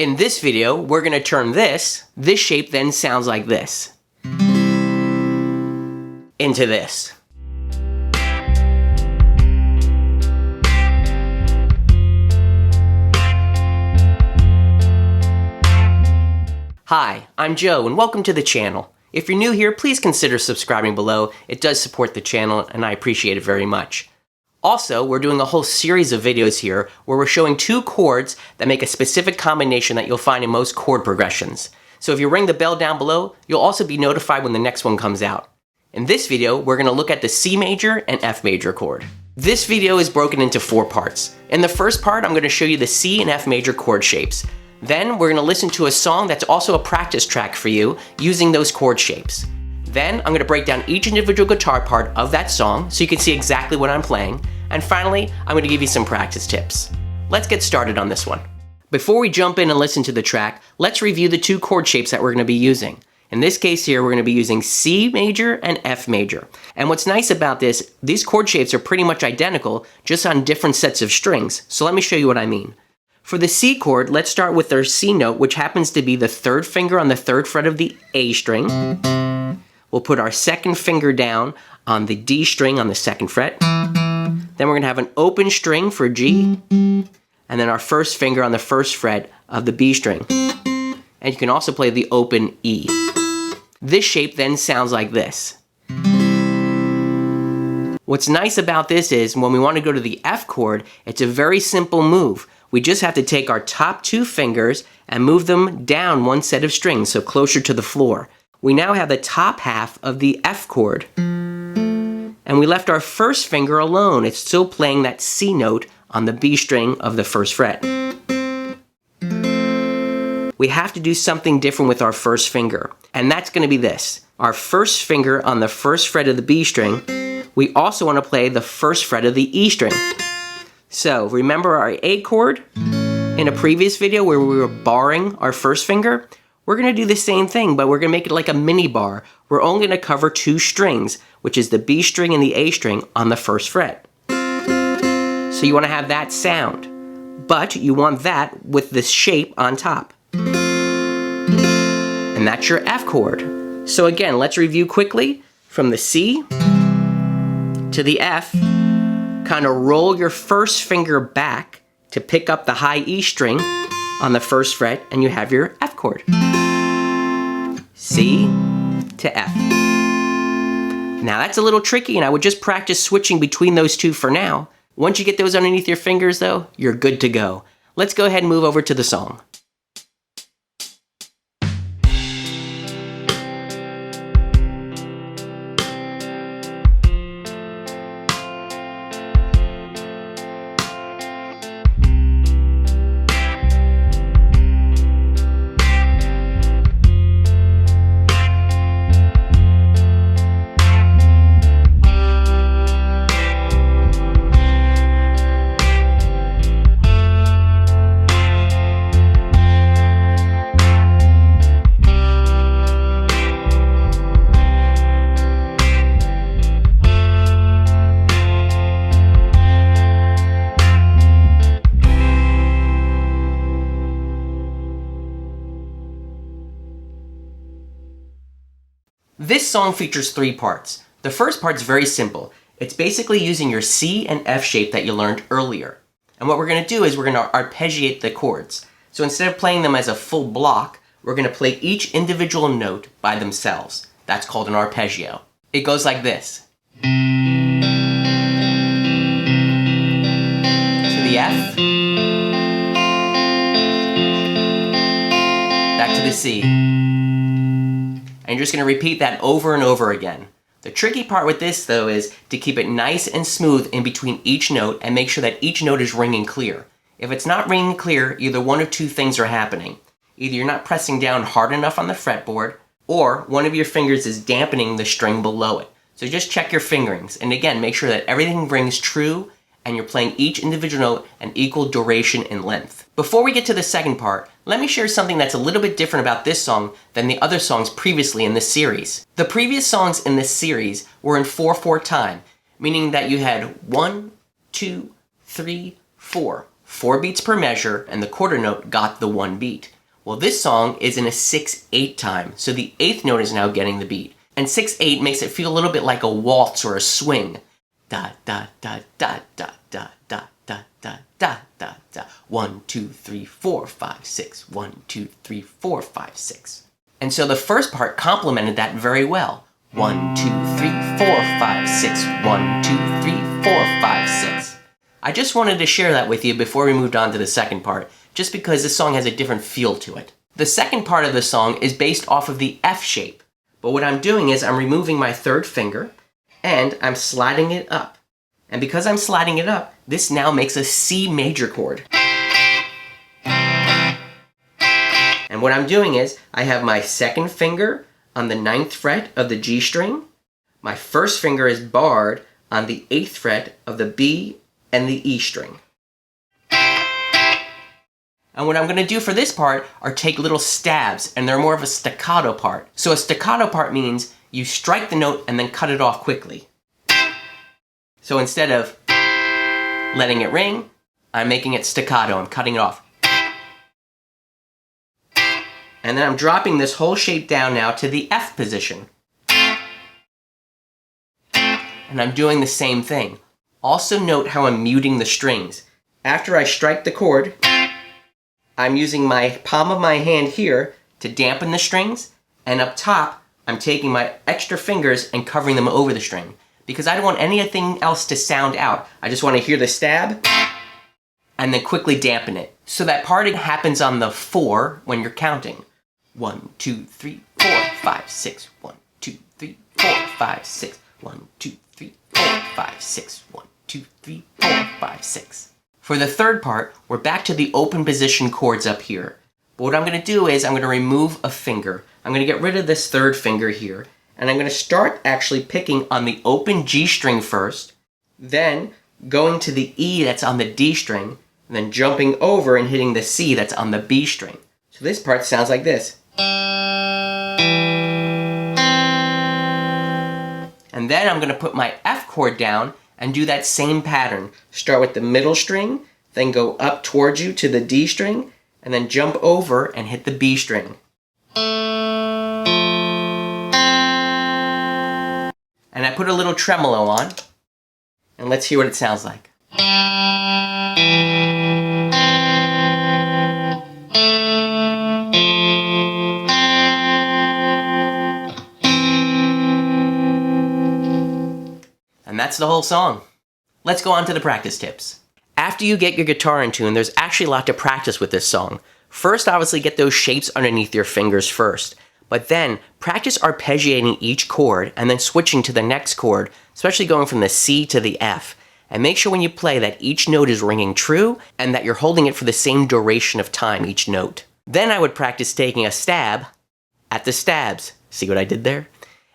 In this video, we're going to turn this shape then sounds like this, into this. Hi, I'm Joe and welcome to the channel. If you're new here, please consider subscribing below. It does support the channel and I appreciate it very much. Also, we're doing a whole series of videos here where we're showing two chords that make a specific combination that you'll find in most chord progressions. So if you ring the bell down below, you'll also be notified when the next one comes out. In this video, we're going to look at the C major and F major chord. This video is broken into 4 parts. In the first part, I'm going to show you the C and F major chord shapes. Then we're going to listen to a song that's also a practice track for you using those chord shapes. Then I'm going to break down each individual guitar part of that song so you can see exactly what I'm playing. And finally, I'm going to give you some practice tips. Let's get started on this one. Before we jump in and listen to the track, let's review the 2 chord shapes that we're going to be using. In this case here, we're going to be using C major and F major. And what's nice about this, these chord shapes are pretty much identical, just on different sets of strings. So let me show you what I mean. For the C chord, let's start with our C note, which happens to be the 3rd finger on the 3rd fret of the A string. We'll put our 2nd finger down on the D string on the 2nd fret. Then we're going to have an open string for G, and then our 1st finger on the 1st fret of the B string. And you can also play the open E. This shape then sounds like this. What's nice about this is when we want to go to the F chord, it's a very simple move. We just have to take our top 2 fingers and move them down 1 set of strings, so closer to the floor. We now have the top half of the F chord, and we left our 1st finger alone. It's still playing that C note on the B string of the 1st fret. We have to do something different with our 1st finger, and that's going to be this. Our 1st finger on the 1st fret of the B string, we also want to play the 1st fret of the E string. So remember our A chord in a previous video where we were barring our 1st finger? We're going to do the same thing, but we're going to make it like a mini bar. We're only going to cover 2 strings, which is the B string and the A string on the 1st fret. So you want to have that sound, but you want that with this shape on top. And that's your F chord. So again, let's review quickly. From the C to the F, kind of roll your 1st finger back to pick up the high E string on the 1st fret, and you have your F chord. C to F. Now that's a little tricky, and I would just practice switching between those 2 for now. Once you get those underneath your fingers though, you're good to go. Let's go ahead and move over to the song. This song features 3 parts. The first part's very simple. It's basically using your C and F shape that you learned earlier. And what we're going to do is we're going to arpeggiate the chords. So instead of playing them as a full block, we're going to play each individual note by themselves. That's called an arpeggio. It goes like this. To the F. Back to the C. And you're just going to repeat that over and over again. The tricky part with this though is to keep it nice and smooth in between each note and make sure that each note is ringing clear. If it's not ringing clear, either one of 2 things are happening. Either you're not pressing down hard enough on the fretboard, or one of your fingers is dampening the string below it. So just check your fingerings, and again, make sure that everything rings true and you're playing each individual note an equal duration and length. Before we get to the second part, let me share something that's a little bit different about this song than the other songs previously in this series. The previous songs in this series were in 4/4 time, meaning that you had 1, 2, 3, 4. 4 beats per measure, and the quarter note got the 1 beat. Well, this song is in a 6/8 time, so the 8th note is now getting the beat. And 6/8 makes it feel a little bit like a waltz or a swing. Da da da da da da da da da da da da. 1, 2, 3, 4, 5, 6. 1, 2, 3, 4, 5, 6. And so the first part complemented that very well. 1, 2, 3, 4, 5, 6. 1, 2, 3, 4, 5, 6. I just wanted to share that with you before we moved on to the second part, just because this song has a different feel to it. The second part of the song is based off of the F shape, but what I'm doing is I'm removing my 3rd finger and I'm sliding it up. And because I'm sliding it up, this now makes a C major chord. And what I'm doing is I have my 2nd finger on the 9th fret of the G string. My 1st finger is barred on the 8th fret of the B and the E string. And what I'm going to do for this part are take little stabs, and they're more of a staccato part. So a staccato part means you strike the note and then cut it off quickly. So instead of letting it ring, I'm making it staccato. I'm cutting it off. And then I'm dropping this whole shape down now to the F position. And I'm doing the same thing. Also note how I'm muting the strings. After I strike the chord, I'm using my palm of my hand here to dampen the strings, and up top, I'm taking my extra fingers and covering them over the string. Because I don't want anything else to sound out. I just want to hear the stab, and then quickly dampen it. So that parting happens on the 4 when you're counting. 1, 2, 3, 4, 5, 6. 1, 2, 3, 4, 5, 6. 1, 2, 3, 4, 5, 6. 1, 2, 3, 4, 5, 6. For the third part, we're back to the open position chords up here. But what I'm going to do is I'm going to remove a finger. I'm going to get rid of this 3rd finger here. And I'm going to start actually picking on the open G string first, then going to the E that's on the D string, and then jumping over and hitting the C that's on the B string. So this part sounds like this. And then I'm going to put my F chord down and do that same pattern. Start with the middle string, then go up towards you to the D string, and then jump over and hit the B string. And I put a little tremolo on, and let's hear what it sounds like. And that's the whole song. Let's go on to the practice tips. After you get your guitar in tune, there's actually a lot to practice with this song. First, obviously, get those shapes underneath your fingers first. But then, practice arpeggiating each chord and then switching to the next chord, especially going from the C to the F. And make sure when you play that each note is ringing true and that you're holding it for the same duration of time, each note. Then I would practice taking a stab at the stabs. See what I did there?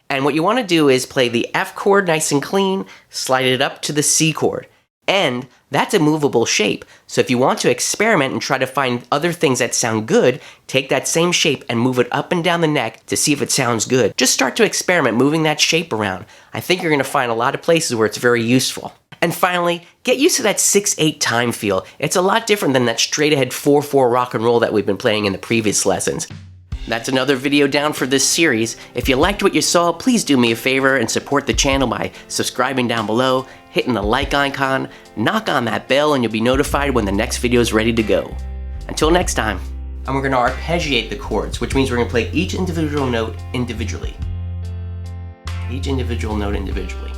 And what you want to do is play the F chord nice and clean, slide it up to the C chord. And that's a movable shape. So if you want to experiment and try to find other things that sound good, take that same shape and move it up and down the neck to see if it sounds good. Just start to experiment moving that shape around. I think you're going to find a lot of places where it's very useful. And finally, get used to that 6/8 time feel. It's a lot different than that straight ahead 4/4 rock and roll that we've been playing in the previous lessons. That's another video down for this series. If you liked what you saw, please do me a favor and support the channel by subscribing down below, hitting the like icon, knock on that bell, and you'll be notified when the next video is ready to go. Until next time, and we're going to arpeggiate the chords, which means we're going to play each individual note individually. Each individual note individually.